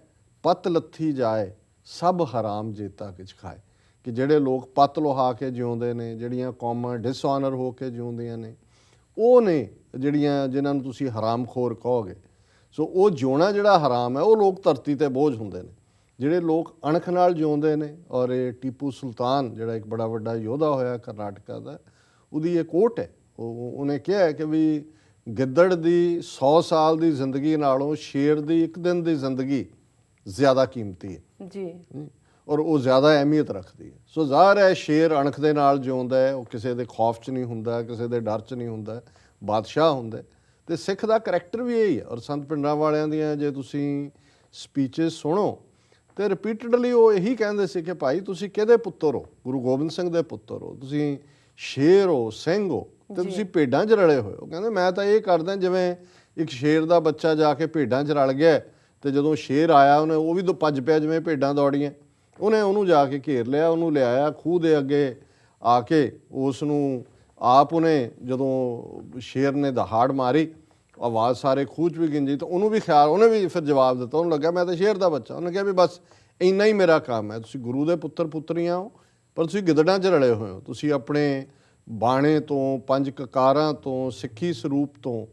ਪਤ ਲੱਥੀ ਜਾਏ, ਸਭ ਹਰਾਮ ਜੇਤਾ ਕਿਛ ਖਾਏ। ਕਿ ਜਿਹੜੇ ਲੋਕ ਪੱਤ ਲੁਹਾ ਕੇ ਜਿਉਂਦੇ ਨੇ, ਜਿਹੜੀਆਂ ਕੌਮਾਂ ਡਿਸਆਨਰ ਹੋ ਕੇ ਜਿਉਂਦੀਆਂ ਨੇ, ਉਹ ਨੇ ਜਿਨ੍ਹਾਂ ਨੂੰ ਤੁਸੀਂ ਹਰਾਮਖੋਰ ਕਹੋਗੇ। ਸੋ ਉਹ ਜਿਉਣਾ ਜਿਹੜਾ ਹਰਾਮ ਹੈ, ਉਹ ਲੋਕ ਧਰਤੀ ਤੇ ਬੋਝ ਹੁੰਦੇ ਨੇ। ਜਿਹੜੇ ਲੋਕ ਅਣਖ ਨਾਲ ਜਿਉਂਦੇ ਨੇ, ਔਰ ਇਹ ਟੀਪੂ ਸੁਲਤਾਨ ਜਿਹੜਾ ਇੱਕ ਬੜਾ ਵੱਡਾ ਯੋਧਾ ਹੋਇਆ ਕਰਨਾਟਕਾ ਦਾ, ਉਹਦੀ ਇਹ ਕੋਟ ਹੈ। ਉਹਨੇ ਕਿਹਾ ਕਿ ਵੀ ਗਿੱਦੜ ਦੀ 100 ਸਾਲ ਦੀ ਜ਼ਿੰਦਗੀ ਨਾਲੋਂ ਸ਼ੇਰ ਦੀ ਇੱਕ ਦਿਨ ਦੀ ਜ਼ਿੰਦਗੀ ਜ਼ਿਆਦਾ ਕੀਮਤੀ ਹੈ ਜੀ, ਔਰ ਉਹ ਜ਼ਿਆਦਾ ਅਹਿਮੀਅਤ ਰੱਖਦੀ ਹੈ। ਸੋ ਜ਼ਾਹਰ ਹੈ ਸ਼ੇਰ ਅਣਖ ਦੇ ਨਾਲ ਜਿਉਂਦਾ ਹੈ, ਉਹ ਕਿਸੇ ਦੇ ਖੌਫ 'ਚ ਨਹੀਂ ਹੁੰਦਾ, ਕਿਸੇ ਦੇ ਡਰ 'ਚ ਨਹੀਂ ਹੁੰਦਾ, ਬਾਦਸ਼ਾਹ ਹੁੰਦਾ। ਤੇ ਸਿੱਖ ਦਾ ਕਰੈਕਟਰ ਵੀ ਇਹੀ ਹੈ। ਔਰ ਸੰਤ ਪਿੰਡਰਾਂ ਵਾਲਿਆਂ ਦੀਆਂ ਜੇ ਤੁਸੀਂ ਸਪੀਚਸ ਸੁਣੋ ਤੇ ਰਿਪੀਟਡਲੀ ਉਹ ਇਹੀ ਕਹਿੰਦੇ ਸੀ ਕਿ ਭਾਈ ਤੁਸੀਂ ਕਿਹਦੇ ਪੁੱਤਰ ਹੋ? ਗੁਰੂ ਗੋਬਿੰਦ ਸਿੰਘ ਦੇ ਪੁੱਤਰ ਹੋ, ਤੁਸੀਂ ਸ਼ੇਰ ਹੋ, ਸਿੰਘ ਹੋ, ਤੇ ਤੁਸੀਂ ਭੇਡਾਂ 'ਚ ਰਲੇ ਹੋਏ ਹੋ। ਕਹਿੰਦੇ ਮੈਂ ਤਾਂ ਇਹ ਕਰਦਾ ਜਿਵੇਂ ਇੱਕ ਸ਼ੇਰ ਦਾ ਬੱਚਾ ਜਾ ਕੇ ਭੇਡਾਂ 'ਚ ਰਲ ਗਿਆ, ਤੇ ਜਦੋਂ ਸ਼ੇਰ ਆਇਆ ਉਹਨੇ ਉਹ ਵੀ ਭੱਜ ਪਿਆ ਜਿਵੇਂ ਭੇਡਾਂ ਦੌੜੀਆਂ, ਉਹਨੂੰ ਜਾ ਕੇ ਘੇਰ ਲਿਆ, ਉਹਨੂੰ ਲਿਆਇਆ ਖੂਹ ਦੇ ਅੱਗੇ ਆ ਕੇ, ਉਸ ਨੂੰ ਆਪ ਉਹਨੇ ਜਦੋਂ ਸ਼ੇਰ ਨੇ ਦਹਾੜ ਮਾਰੀ, ਆਵਾਜ਼ ਸਾਰੇ ਖੂਹ 'ਚ ਵੀ ਗਿੰਜੀ, ਤਾਂ ਉਹਨੂੰ ਵੀ ਖਿਆਲ, ਉਹਨੇ ਵੀ ਫਿਰ ਜਵਾਬ ਦਿੱਤਾ। ਉਹਨੂੰ ਲੱਗਾ ਮੈਂ ਤਾਂ ਸ਼ੇਰ ਦਾ ਬੱਚਾ। ਉਹਨੇ ਕਿਹਾ ਵੀ ਬਸ ਇੰਨਾ ਹੀ ਮੇਰਾ ਕੰਮ ਹੈ। ਤੁਸੀਂ ਗੁਰੂ ਦੇ ਪੁੱਤਰ ਪੁੱਤਰੀਆਂ ਹੋ, ਪਰ ਤੁਸੀਂ ਗਿੱਦੜਾਂ 'ਚ ਰਲੇ ਹੋਏ ਹੋ। ਤੁਸੀਂ ਆਪਣੇ ਬਾਣੇ ਤੋਂ, ਪੰਜ ਕਕਾਰਾਂ ਤੋਂ, ਸਿੱਖੀ ਸਰੂਪ ਤੋਂ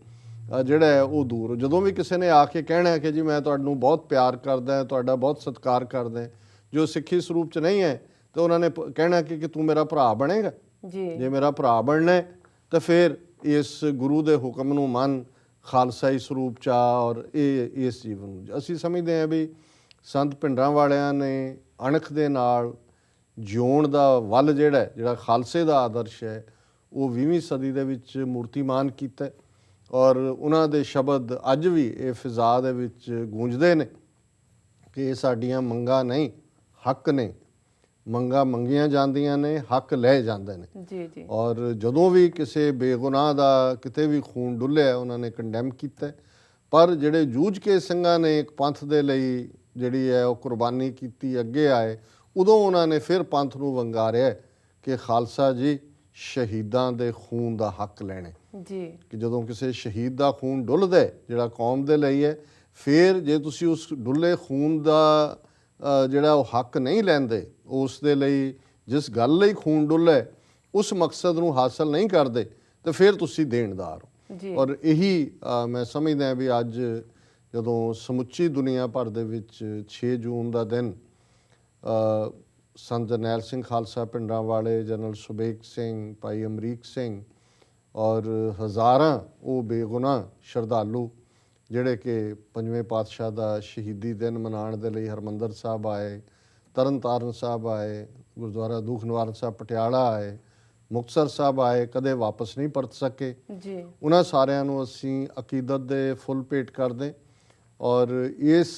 ਜਿਹੜਾ ਹੈ ਉਹ ਦੂਰ। ਜਦੋਂ ਵੀ ਕਿਸੇ ਨੇ ਆ ਕੇ ਕਹਿਣਾ ਕਿ ਜੀ ਮੈਂ ਤੁਹਾਨੂੰ ਬਹੁਤ ਪਿਆਰ ਕਰਦਾ, ਤੁਹਾਡਾ ਬਹੁਤ ਸਤਿਕਾਰ ਕਰਦਾ, ਜੋ ਸਿੱਖੀ ਸਰੂਪ 'ਚ ਨਹੀਂ ਹੈ, ਤਾਂ ਉਹਨਾਂ ਨੇ ਕਹਿਣਾ ਕਿ ਤੂੰ ਮੇਰਾ ਭਰਾ ਬਣੇਗਾ। ਜੇ ਮੇਰਾ ਭਰਾ ਬਣਨਾ ਹੈ ਤਾਂ ਫਿਰ ਇਸ ਗੁਰੂ ਦੇ ਹੁਕਮ ਨੂੰ ਮੰਨ, ਖਾਲਸਾਈ ਸਰੂਪ 'ਚ ਆ, ਔਰ ਇਸ ਜੀਵਨ ਨੂੰ ਅਸੀਂ ਸਮਝਦੇ ਹਾਂ ਵੀ ਸੰਤ ਭਿੰਡਰਾਂ ਵਾਲਿਆਂ ਨੇ ਅਣਖ ਦੇ ਨਾਲ ਜਿਉਣ ਦਾ ਵੱਲ ਜਿਹੜਾ ਖਾਲਸੇ ਦਾ ਆਦਰਸ਼ ਹੈ, ਉਹ 20ਵੀਂ ਸਦੀ ਦੇ ਵਿੱਚ ਮੂਰਤੀਮਾਨ ਕੀਤਾ। ਔਰ ਉਹਨਾਂ ਦੇ ਸ਼ਬਦ ਅੱਜ ਵੀ ਇਹ ਫਿਜ਼ਾ ਦੇ ਵਿੱਚ ਗੂੰਜਦੇ ਨੇ ਕਿ ਇਹ ਸਾਡੀਆਂ ਮੰਗਾਂ ਨਹੀਂ, ਹੱਕ ਨੇ। ਮੰਗਾਂ ਮੰਗੀਆਂ ਜਾਂਦੀਆਂ ਨੇ, ਹੱਕ ਲਏ ਜਾਂਦੇ ਨੇ। ਜੀ ਜੀ। ਔਰ ਜਦੋਂ ਵੀ ਕਿਸੇ ਬੇਗੁਨਾਹ ਦਾ ਕਿਤੇ ਵੀ ਖੂਨ ਡੁੱਲਿਆ, ਉਹਨਾਂ ਨੇ ਕੰਡੈਮ ਕੀਤਾ। ਪਰ ਜਿਹੜੇ ਜੂਝ ਕੇ ਸਿੰਘਾਂ ਨੇ ਇੱਕ ਪੰਥ ਦੇ ਲਈ ਜਿਹੜੀ ਹੈ ਉਹ ਕੁਰਬਾਨੀ ਕੀਤੀ, ਅੱਗੇ ਆਏ, ਉਦੋਂ ਉਹਨਾਂ ਨੇ ਫਿਰ ਪੰਥ ਨੂੰ ਵੰਗਾਰਿਆ ਕਿ ਖਾਲਸਾ ਜੀ ਸ਼ਹੀਦਾਂ ਦੇ ਖੂਨ ਦਾ ਹੱਕ ਲੈਣੇ। ਜੀ। ਕਿ ਜਦੋਂ ਕਿਸੇ ਸ਼ਹੀਦ ਦਾ ਖੂਨ ਡੁੱਲਦਾ ਜਿਹੜਾ ਕੌਮ ਦੇ ਲਈ ਹੈ, ਫਿਰ ਜੇ ਤੁਸੀਂ ਉਸ ਡੁੱਲੇ ਖੂਨ ਦਾ ਜਿਹੜਾ ਉਹ ਹੱਕ ਨਹੀਂ ਲੈਂਦੇ, ਉਸ ਦੇ ਲਈ ਜਿਸ ਗੱਲ ਲਈ ਖੂਨ ਡੁੱਲੇ ਉਸ ਮਕਸਦ ਨੂੰ ਹਾਸਲ ਨਹੀਂ ਕਰਦੇ, ਤੇ ਫਿਰ ਤੁਸੀਂ ਦੇਣਦਾਰ ਹੋ। ਔਰ ਇਹੀ ਮੈਂ ਸਮਝਦਾ ਵੀ ਅੱਜ ਜਦੋਂ ਸਮੁੱਚੀ ਦੁਨੀਆ ਭਰ ਦੇ ਵਿੱਚ 6 ਜੂਨ ਦਾ ਦਿਨ ਸੰਤ ਜਰਨੈਲ ਸਿੰਘ ਖਾਲਸਾ ਪਿੰਡਰਾਂ ਵਾਲੇ, ਜਨਰਲ ਸੁਬੇਗ ਸਿੰਘ, ਭਾਈ ਅਮਰੀਕ ਸਿੰਘ ਔਰ ਹਜ਼ਾਰਾਂ ਉਹ ਬੇਗੁਨਾਹ ਸ਼ਰਧਾਲੂ ਜਿਹੜੇ ਕਿ ਪੰਜਵੇਂ ਪਾਤਸ਼ਾਹ ਦਾ ਸ਼ਹੀਦੀ ਦਿਨ ਮਨਾਉਣ ਦੇ ਲਈ ਹਰਿਮੰਦਰ ਸਾਹਿਬ ਆਏ, ਤਰਨ ਤਾਰਨ ਸਾਹਿਬ ਆਏ, ਗੁਰਦੁਆਰਾ ਦੂਖ ਨਿਵਾਰਨ ਸਾਹਿਬ ਪਟਿਆਲਾ ਆਏ, ਮੁਕਤਸਰ ਸਾਹਿਬ ਆਏ, ਕਦੇ ਵਾਪਸ ਨਹੀਂ ਪਰਤ ਸਕੇ ਜੀ। ਉਹਨਾਂ ਸਾਰਿਆਂ ਨੂੰ ਅਸੀਂ ਅਕੀਦਤ ਦੇ ਫੁੱਲ ਭੇਟ ਕਰਦੇ ਔਰ ਇਸ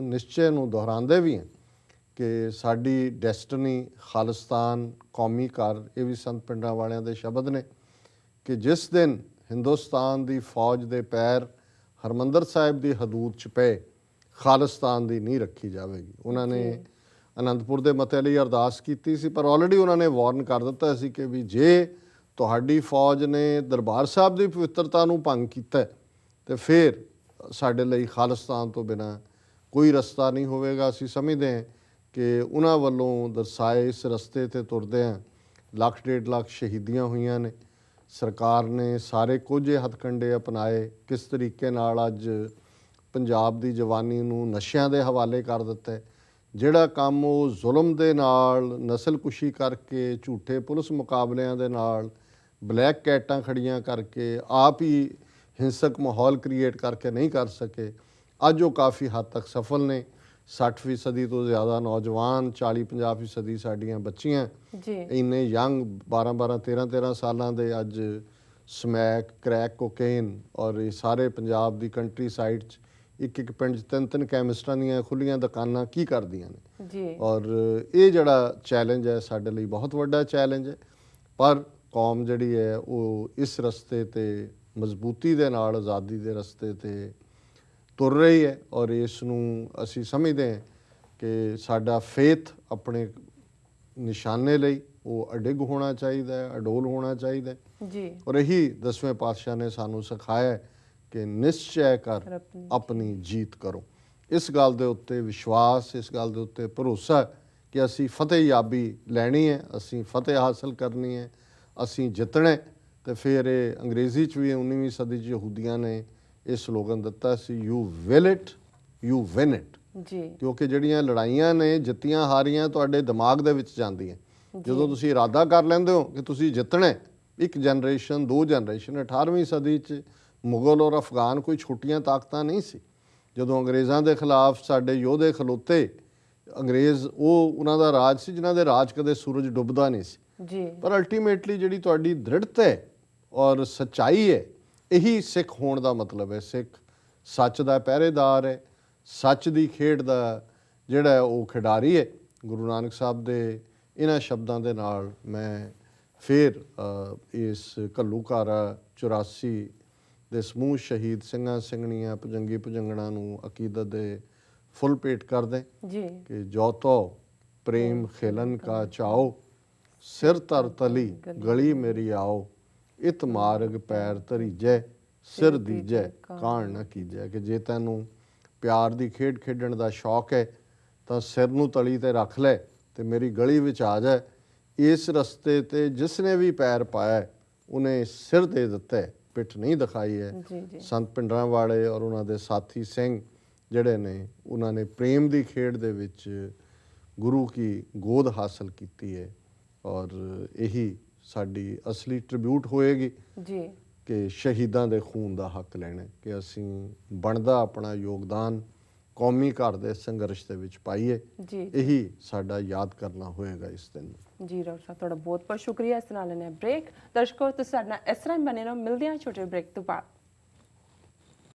ਨਿਸ਼ਚੇ ਨੂੰ ਦੁਹਰਾਉਂਦੇ ਵੀ ਹਾਂ ਕਿ ਸਾਡੀ ਡੈਸਟਨੀ ਖਾਲਿਸਤਾਨ, ਕੌਮੀ ਘਰ, ਇਹ ਵੀ ਸੰਤ ਪਿੰਡਰਾਂ ਵਾਲਿਆਂ ਦੇ ਸ਼ਬਦ ਨੇ ਕਿ ਜਿਸ ਦਿਨ ਹਿੰਦੁਸਤਾਨ ਦੀ ਫੌਜ ਦੇ ਪੈਰ ਹਰਿਮੰਦਰ ਸਾਹਿਬ ਦੀ ਹਦੂਦ 'ਚ ਪਏ, ਖਾਲਿਸਤਾਨ ਦੀ ਨੀਂਹ ਰੱਖੀ ਜਾਵੇਗੀ। ਉਹਨਾਂ ਨੇ ਅਨੰਦਪੁਰ ਦੇ ਮਤੇ ਲਈ ਅਰਦਾਸ ਕੀਤੀ ਸੀ, ਪਰ ਆਲਰੇਡੀ ਉਹਨਾਂ ਨੇ ਵਾਰਨ ਕਰ ਦਿੱਤਾ ਸੀ ਕਿ ਵੀ ਜੇ ਤੁਹਾਡੀ ਫੌਜ ਨੇ ਦਰਬਾਰ ਸਾਹਿਬ ਦੀ ਪਵਿੱਤਰਤਾ ਨੂੰ ਭੰਗ ਕੀਤਾ ਤੇ ਫਿਰ ਸਾਡੇ ਲਈ ਖਾਲਿਸਤਾਨ ਤੋਂ ਬਿਨਾਂ ਕੋਈ ਰਸਤਾ ਨਹੀਂ ਹੋਵੇਗਾ। ਅਸੀਂ ਸਮਝਦੇ ਹਾਂ ਕਿ ਉਹਨਾਂ ਵੱਲੋਂ ਦਰਸਾਏ ਇਸ ਰਸਤੇ 'ਤੇ ਤੁਰਦੇ ਹਾਂ ਲੱਖ 1.5 ਲੱਖ ਸ਼ਹੀਦੀਆਂ ਹੋਈਆਂ ਨੇ। ਸਰਕਾਰ ਨੇ ਸਾਰੇ ਕੋਝੇ ਹੱਥਕੰਡੇ ਅਪਣਾਏ, ਕਿਸ ਤਰੀਕੇ ਨਾਲ ਅੱਜ ਪੰਜਾਬ ਦੀ ਜਵਾਨੀ ਨੂੰ ਨਸ਼ਿਆਂ ਦੇ ਹਵਾਲੇ ਕਰ ਦਿੱਤਾ ਹੈ। ਜਿਹੜਾ ਕੰਮ ਉਹ ਜ਼ੁਲਮ ਦੇ ਨਾਲ, ਨਸਲਕੁਸ਼ੀ ਕਰਕੇ, ਝੂਠੇ ਪੁਲਿਸ ਮੁਕਾਬਲਿਆਂ ਦੇ ਨਾਲ, ਬਲੈਕ ਕੈਟਾਂ ਖੜੀਆਂ ਕਰਕੇ, ਆਪ ਹੀ ਹਿੰਸਕ ਮਾਹੌਲ ਕ੍ਰੀਏਟ ਕਰਕੇ ਨਹੀਂ ਕਰ ਸਕੇ, ਅੱਜ ਉਹ ਕਾਫੀ ਹੱਦ ਤੱਕ ਸਫਲ ਨੇ। 60% ਤੋਂ ਜ਼ਿਆਦਾ ਨੌਜਵਾਨ, 40-50% ਸਾਡੀਆਂ ਬੱਚੀਆਂ ਜੀ ਇੰਨੇ ਯੰਗ 12-12 13-13 ਸਾਲਾਂ ਦੇ ਅੱਜ ਸਮੈਕ, ਕਰੈਕ ਕੋਕੇਨ ਔਰ ਇਹ ਸਾਰੇ ਪੰਜਾਬ ਦੀ ਕੰਟਰੀ ਸਾਈਡ 'ਚ ਇੱਕ ਪਿੰਡ 'ਚ 3-3 ਕੈਮਿਸਟਾਂ ਦੀਆਂ ਖੁੱਲੀਆਂ ਦੁਕਾਨਾਂ ਕੀ ਕਰਦੀਆਂ ਨੇ। ਜੀ ਔਰ ਇਹ ਜਿਹੜਾ ਚੈਲੰਜ ਹੈ ਸਾਡੇ ਲਈ ਬਹੁਤ ਵੱਡਾ ਚੈਲੰਜ ਹੈ, ਪਰ ਕੌਮ ਜਿਹੜੀ ਹੈ ਉਹ ਇਸ ਰਸਤੇ ਤੇ ਮਜ਼ਬੂਤੀ ਦੇ ਨਾਲ ਆਜ਼ਾਦੀ ਦੇ ਰਸਤੇ ਤੇ ਤੁਰ ਰਹੀ ਹੈ। ਔਰ ਇਸ ਨੂੰ ਅਸੀਂ ਸਮਝਦੇ ਹਾਂ ਕਿ ਸਾਡਾ ਫੇਥ ਆਪਣੇ ਨਿਸ਼ਾਨੇ ਲਈ ਉਹ ਅਡਿੱਗ ਹੋਣਾ ਚਾਹੀਦਾ ਹੈ, ਅਡੋਲ ਹੋਣਾ ਚਾਹੀਦਾ ਹੈ। ਜੀ ਔਰ ਇਹੀ 10ਵੇਂ ਪਾਤਸ਼ਾਹ ਨੇ ਸਾਨੂੰ ਸਿਖਾਇਆ ਹੈ ਕਿ ਨਿਸ਼ਚੈ ਕਰ ਆਪਣੀ ਜੀਤ ਕਰੋ। ਇਸ ਗੱਲ ਦੇ ਉੱਤੇ ਵਿਸ਼ਵਾਸ, ਇਸ ਗੱਲ ਦੇ ਉੱਤੇ ਭਰੋਸਾ ਕਿ ਅਸੀਂ ਫਤਿਹ ਯਾਬੀ ਲੈਣੀ ਹੈ, ਅਸੀਂ ਫਤਿਹ ਹਾਸਲ ਕਰਨੀ ਹੈ, ਅਸੀਂ ਜਿੱਤਣਾ। ਤੇ ਫਿਰ ਇਹ ਅੰਗਰੇਜ਼ੀ 'ਚ ਵੀ 19ਵੀਂ ਸਦੀ 'ਚ ਯਹੂਦੀਆਂ ਨੇ ਇਹ ਸਲੋਗਨ ਦਿੱਤਾ ਸੀ, you will it you win it. ਜੀ ਕਿਉਂਕਿ ਜਿਹੜੀਆਂ ਲੜਾਈਆਂ ਨੇ, ਜਿੱਤੀਆਂ ਹਾਰੀਆਂ ਤੁਹਾਡੇ ਦਿਮਾਗ ਦੇ ਵਿੱਚ ਜਾਂਦੀਆਂ। ਜਦੋਂ ਤੁਸੀਂ ਇਰਾਦਾ ਕਰ ਲੈਂਦੇ ਹੋ ਕਿ ਤੁਸੀਂ ਜਿੱਤਣਾ, ਇੱਕ ਜਨਰੇਸ਼ਨ, 2 ਜਨਰੇਸ਼ਨ, 18ਵੀਂ ਸਦੀ 'ਚ ਮੁਗਲ ਔਰ ਅਫਗਾਨ ਕੋਈ ਛੋਟੀਆਂ ਤਾਕਤਾਂ ਨਹੀਂ ਸੀ। ਜਦੋਂ ਅੰਗਰੇਜ਼ਾਂ ਦੇ ਖਿਲਾਫ ਸਾਡੇ ਯੋਧੇ ਖਲੋਤੇ, ਅੰਗਰੇਜ਼ ਉਹਨਾਂ ਦਾ ਰਾਜ ਸੀ ਜਿਨ੍ਹਾਂ ਦੇ ਰਾਜ ਕਦੇ ਸੂਰਜ ਡੁੱਬਦਾ ਨਹੀਂ ਸੀ। ਜੀ ਪਰ ਅਲਟੀਮੇਟਲੀ ਜਿਹੜੀ ਤੁਹਾਡੀ ਦ੍ਰਿੜਤਾ ਹੈ ਔਰ ਸੱਚਾਈ ਹੈ, ਇਹੀ ਸਿੱਖ ਹੋਣ ਦਾ ਮਤਲਬ ਹੈ। ਸਿੱਖ ਸੱਚ ਦਾ ਪਹਿਰੇਦਾਰ ਹੈ, ਸੱਚ ਦੀ ਖੇਡ ਦਾ ਜਿਹੜਾ ਉਹ ਖਿਡਾਰੀ ਹੈ। ਗੁਰੂ ਨਾਨਕ ਸਾਹਿਬ ਦੇ ਇਹਨਾਂ ਸ਼ਬਦਾਂ ਦੇ ਨਾਲ ਮੈਂ ਫਿਰ ਇਸ ਘੱਲੂਘਾਰਾ 84 ਦੇ ਸਮੂਹ ਸ਼ਹੀਦ ਸਿੰਘਾਂ ਸਿੰਘਣੀਆਂ, ਭੁਜੰਗੀ ਭੁਜੰਗਣਾਂ ਨੂੰ ਅਕੀਦਤ ਦੇ ਫੁੱਲ ਭੇਟ ਕਰਦੇ ਜੀ ਕਿ ਜੋ ਤੋ ਪ੍ਰੇਮ ਖੇਲਨ ਕਾ ਚਾਓ, ਸਿਰ ਧਰ ਤਲੀ ਗਲੀ ਮੇਰੀ ਆਓ, ਇਤ ਮਾਰਗ ਪੈਰ ਧਰੀਜੈ, ਸਿਰ ਦੀਜੈ ਕਾਣ ਨਾ ਕੀਜੈ। ਕਿ ਜੇ ਤੈਨੂੰ ਪਿਆਰ ਦੀ ਖੇਡ ਖੇਡਣ ਦਾ ਸ਼ੌਕ ਹੈ ਤਾਂ ਸਿਰ ਨੂੰ ਤਲੀ ਤੇ ਰੱਖ ਲੈ ਤੇ ਮੇਰੀ ਗਲੀ ਵਿੱਚ ਆ ਜਾ। ਇਸ ਰਸਤੇ ਤੇ ਜਿਸ ਨੇ ਵੀ ਪੈਰ ਪਾਇਆ ਉਹਨੇ ਸਿਰ ਦੇ ਦਿੱਤਾ, ਪਿੱਠ ਨਹੀਂ ਦਿਖਾਈ ਹੈ। ਜੀ ਜੀ ਸੰਤ ਭਿੰਡਰਾਂਵਾਲੇ ਔਰ ਉਹਨਾਂ ਦੇ ਸਾਥੀ ਸਿੰਘ ਜਿਹੜੇ ਨੇ, ਉਹਨਾਂ ਨੇ ਪ੍ਰੇਮ ਦੀ ਖੇਡ ਦੇ ਵਿੱਚ ਗੁਰੂ ਕੀ ਗੋਦ ਹਾਸਲ ਕੀਤੀ ਹੈ। ਔਰ ਇਹੀ ਸਾਡੀ ਅਸਲੀ ਟ੍ਰਿਬਿਊਟ ਹੋਏਗੀ ਜੀ ਕਿ ਸ਼ਹੀਦਾਂ ਦੇ ਖੂਨ ਦਾ ਹੱਕ ਲੈਣਾ, ਕਿ ਅਸੀਂ ਬਣਦਾ ਆਪਣਾ ਯੋਗਦਾਨ ਕੌਮੀ ਘਰ ਦੇ ਸੰਘਰਸ਼ ਦੇ ਵਿੱਚ ਪਾਈਏ। ਜੀ ਇਹੀ ਸਾਡਾ ਯਾਦ ਕਰਨਾ ਹੋਏਗਾ ਇਸ ਦਿਨ ਨੂੰ। ਜੀ ਡਾਕਟਰ ਸਾਹਿਬ, ਤੁਹਾਡਾ ਬਹੁਤ ਬਹੁਤ ਸ਼ੁਕਰੀਆ। ਇਸ ਨਾਲ ਲੈਣੇ ਬ੍ਰੇਕ। ਦਰਸ਼ਕੋ, ਤੁਸੀਂ ਸਾਡੇ ਨਾਲ ਇਸ ਤਰ੍ਹਾਂ ਹੀ ਬਣੇ ਰਹੋ। ਮਿਲਦੇ ਹਾਂ ਛੋਟੇ ਬ੍ਰੇਕ ਤੋਂ ਬਾਅਦ।